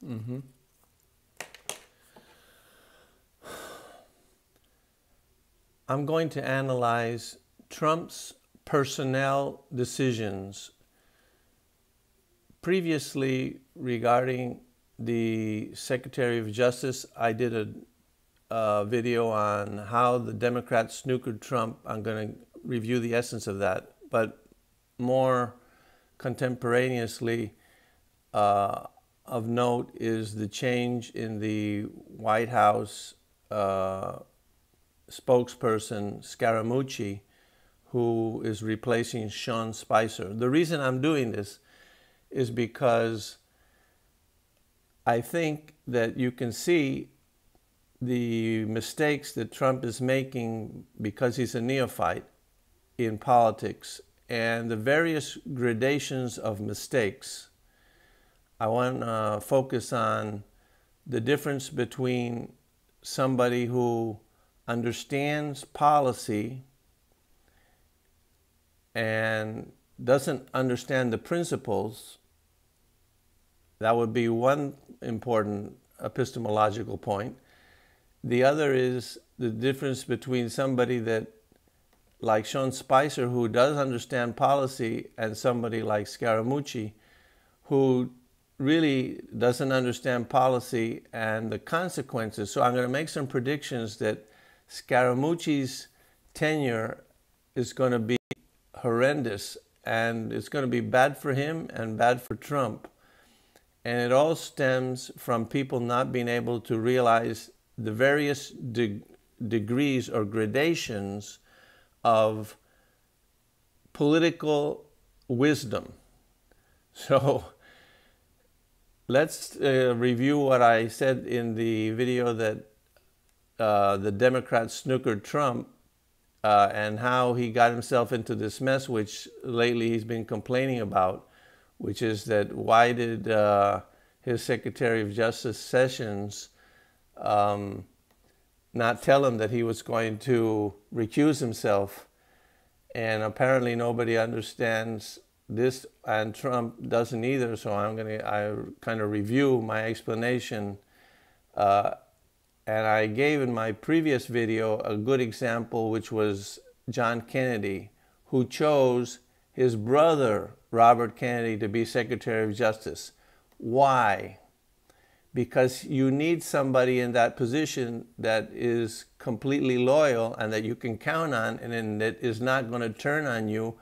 Mm-hmm. I'm going to analyze Trump's personnel decisions previously regarding the Secretary of Justice. I did a video on how the Democrats snookered Trump. I'm going to review the essence of that, but more contemporaneously of note is the change in the White House spokesperson Scaramucci, who is replacing Sean Spicer. The reason I'm doing this is because I think that you can see the mistakes that Trump is making because he's a neophyte in politics and the various gradations of mistakes. I want to focus on the difference between somebody who understands policy and doesn't understand the principles. That would be one important epistemological point. The other is the difference between somebody that, like Sean Spicer, who does understand policy, and somebody like Scaramucci, who really doesn't understand policy and the consequences. So I'm going to make some predictions that Scaramucci's tenure is going to be horrendous, and it's going to be bad for him and bad for Trump. And it all stems from people not being able to realize the various degrees or gradations of political wisdom. So let's review what I said in the video that the Democrats snookered Trump and how he got himself into this mess, which lately he's been complaining about, which is that why did his Secretary of Justice Sessions not tell him that he was going to recuse himself? And apparently nobody understands this, and Trump doesn't either. So I kind of review my explanation. And I gave in my previous video a good example, which was John Kennedy, who chose his brother, Robert Kennedy, to be Secretary of Justice. Why? Because you need somebody in that position that is completely loyal and that you can count on, and that is not going to turn on you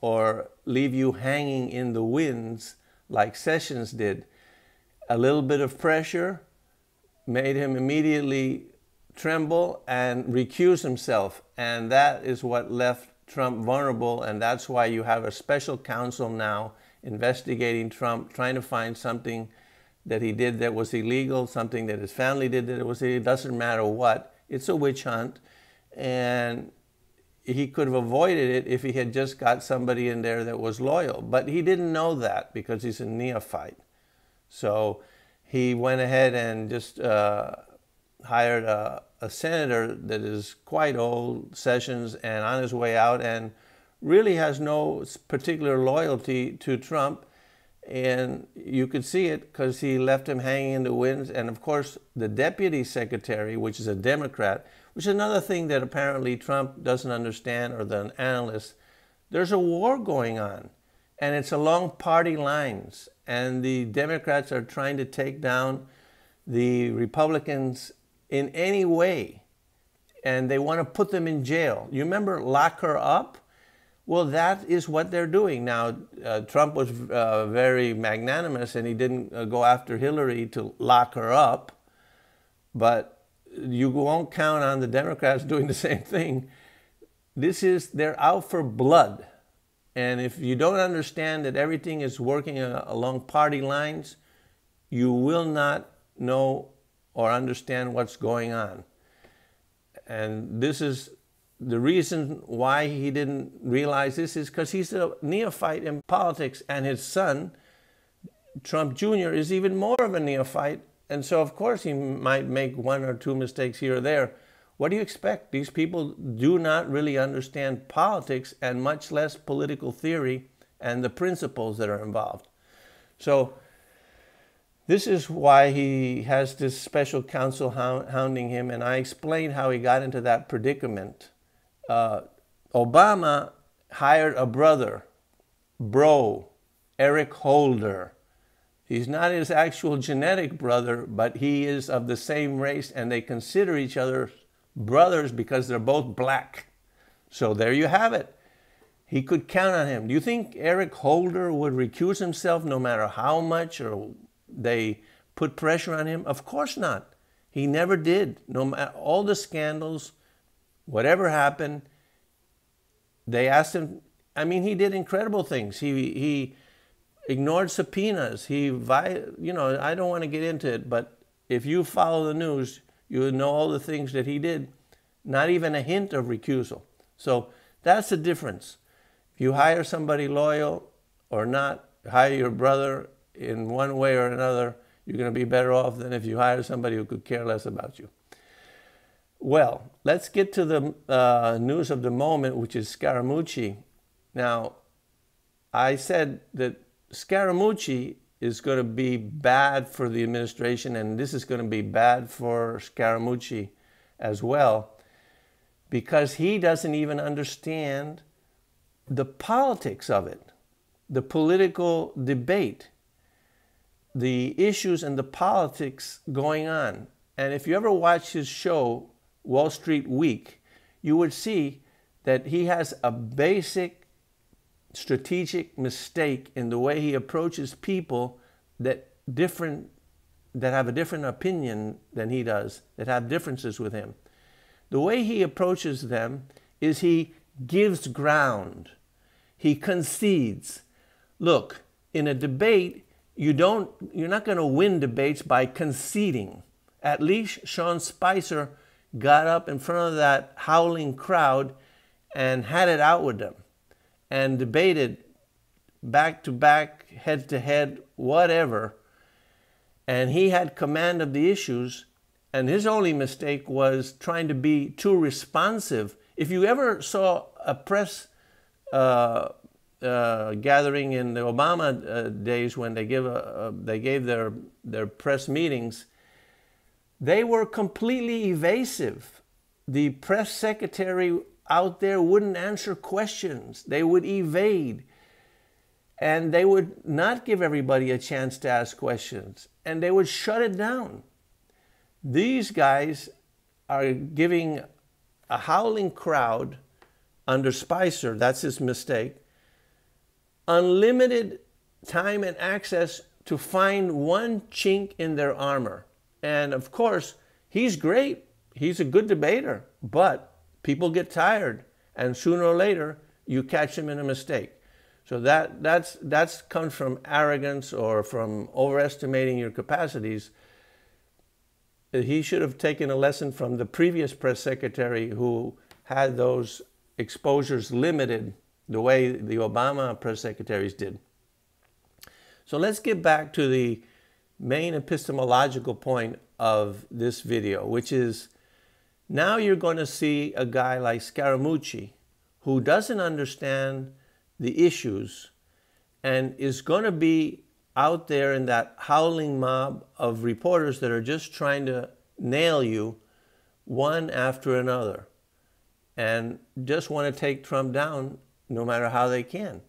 or leave you hanging in the winds like Sessions did. A little bit of pressure made him immediately tremble and recuse himself. And that is what left Trump vulnerable. And that's why you have a special counsel now investigating Trump, trying to find something that he did that was illegal, something that his family did that was illegal. It doesn't matter what. It's a witch hunt. And he could have avoided it if he had just got somebody in there that was loyal. But he didn't know that because he's a neophyte. So he went ahead and just hired a senator that is quite old, Sessions, and on his way out, and really has no particular loyalty to Trump. And you could see it because he left him hanging in the winds. And of course, the deputy secretary, which is a Democrat, which is another thing that apparently Trump doesn't understand, or the analysts, there's a war going on. And it's along party lines. And the Democrats are trying to take down the Republicans in any way. And they want to put them in jail. You remember lock her up? Well, that is what they're doing. Now, Trump was very magnanimous, and he didn't go after Hillary to lock her up. But you won't count on the Democrats doing the same thing. They're out for blood. And if you don't understand that everything is working along party lines, you will not know or understand what's going on. And this is the reason why he didn't realize this, is because he's a neophyte in politics, and his son, Trump Jr., is even more of a neophyte. And so, of course, he might make one or two mistakes here or there. What do you expect? These people do not really understand politics, and much less political theory and the principles that are involved. So This is why he has this special counsel hounding him, and I explained how he got into that predicament. Obama hired a brother, Eric Holder. He's not his actual genetic brother, but he is of the same race, and they consider each other brothers because they're both black. So there you have it. He could count on him. Do you think Eric Holder would recuse himself no matter how much or they put pressure on him? Of course not. He never did. No matter all the scandals, whatever happened, they asked him. I mean, he did incredible things. He ignored subpoenas. I don't want to get into it, but if you follow the news, you would know all the things that he did. Not even a hint of recusal. So that's the difference. If you hire somebody loyal or not, hire your brother in one way or another, you're going to be better off than if you hire somebody who could care less about you. Well, let's get to the news of the moment, which is Scaramucci. Now, I said that Scaramucci is going to be bad for the administration, and this is going to be bad for Scaramucci as well, because he doesn't even understand the politics of it, the political debate, the issues and the politics going on. And if you ever watch his show, Wall Street Week, you would see that he has a basic strategic mistake in the way he approaches people that have a different opinion than he does, that have differences with him. The way he approaches them is he gives ground. He concedes. Look, in a debate, you're not going to win debates by conceding. At least Sean Spicer got up in front of that howling crowd and had it out with them and debated back to back, head to head, whatever. And he had command of the issues, and his only mistake was trying to be too responsive. If you ever saw a press gathering in the Obama days when they gave their press meetings, they were completely evasive. The press secretary out there wouldn't answer questions. They would evade. And they would not give everybody a chance to ask questions. And they would shut it down. These guys are giving a howling crowd under Spicer, that's his mistake, unlimited time and access to find one chink in their armor. And of course, he's great. He's a good debater, but people get tired, and sooner or later, you catch him in a mistake. So that's comes from arrogance or from overestimating your capacities. He should have taken a lesson from the previous press secretary who had those exposures limited the way the Obama press secretaries did. So let's get back to the main epistemological point of this video, which is now you're going to see a guy like Scaramucci who doesn't understand the issues and is going to be out there in that howling mob of reporters that are just trying to nail you one after another and just want to take Trump down no matter how they can.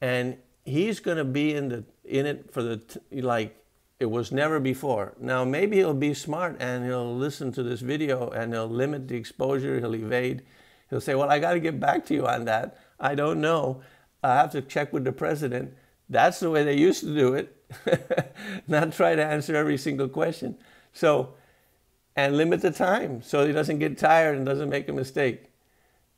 And he's going to be in it for like it was never before. Now, maybe he'll be smart and he'll listen to this video and he'll limit the exposure, he'll evade. He'll say, well, I got to get back to you on that. I don't know. I have to check with the president. That's the way they used to do it. Not try to answer every single question. So, and limit the time so he doesn't get tired and doesn't make a mistake.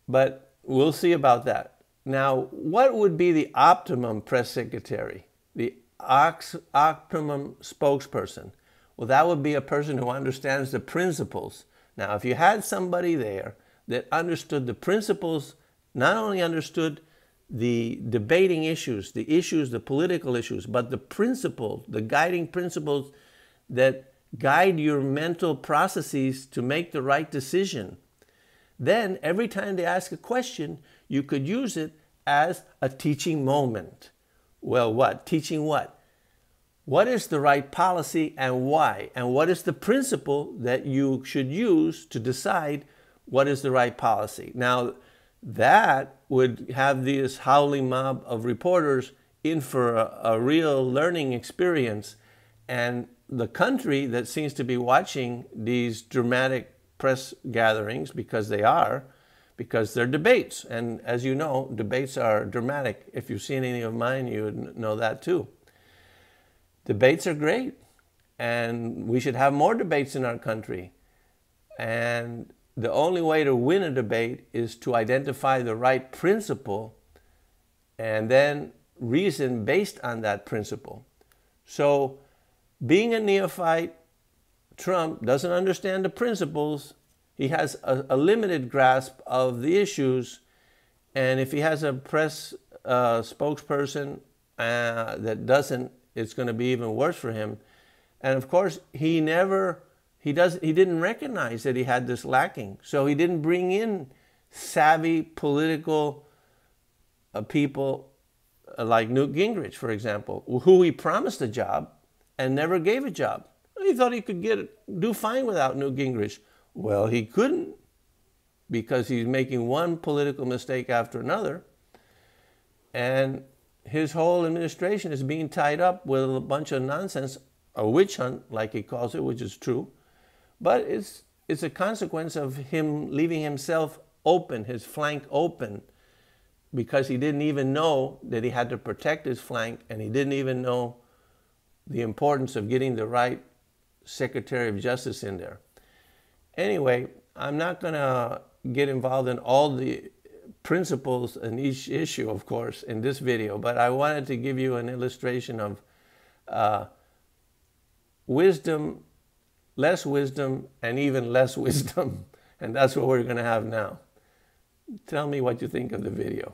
But we'll see about that. Now, what would be the optimum press secretary? The optimum spokesperson? Well, that would be a person who understands the principles. Now, if you had somebody there that understood the principles, not only understood the debating issues, the political issues, but the principles, the guiding principles that guide your mental processes to make the right decision, then every time they ask a question, you could use it as a teaching moment. Well, what? Teaching what? What is the right policy and why? And what is the principle that you should use to decide what is the right policy? Now, that would have this howling mob of reporters in for a real learning experience. And the country that seems to be watching these dramatic press gatherings, because they're debates. And as you know, debates are dramatic. If you've seen any of mine, you would know that too. Debates are great, and we should have more debates in our country. And the only way to win a debate is to identify the right principle and then reason based on that principle. So, being a neophyte, Trump doesn't understand the principles. He has a limited grasp of the issues. And if he has a press spokesperson that doesn't, it's going to be even worse for him. And of course, he didn't recognize that he had this lacking. So he didn't bring in savvy political people like Newt Gingrich, for example, who he promised a job and never gave a job. He thought he could do fine without Newt Gingrich. Well, he couldn't, because he's making one political mistake after another. And his whole administration is being tied up with a bunch of nonsense, a witch hunt, like he calls it, which is true. But it's a consequence of him leaving himself open, his flank open, because he didn't even know that he had to protect his flank, and he didn't even know the importance of getting the right Secretary of Justice in there. Anyway, I'm not going to get involved in all the principles in each issue, of course, in this video, but I wanted to give you an illustration of wisdom, and even less wisdom. And that's what we're going to have now. Tell me what you think of the video.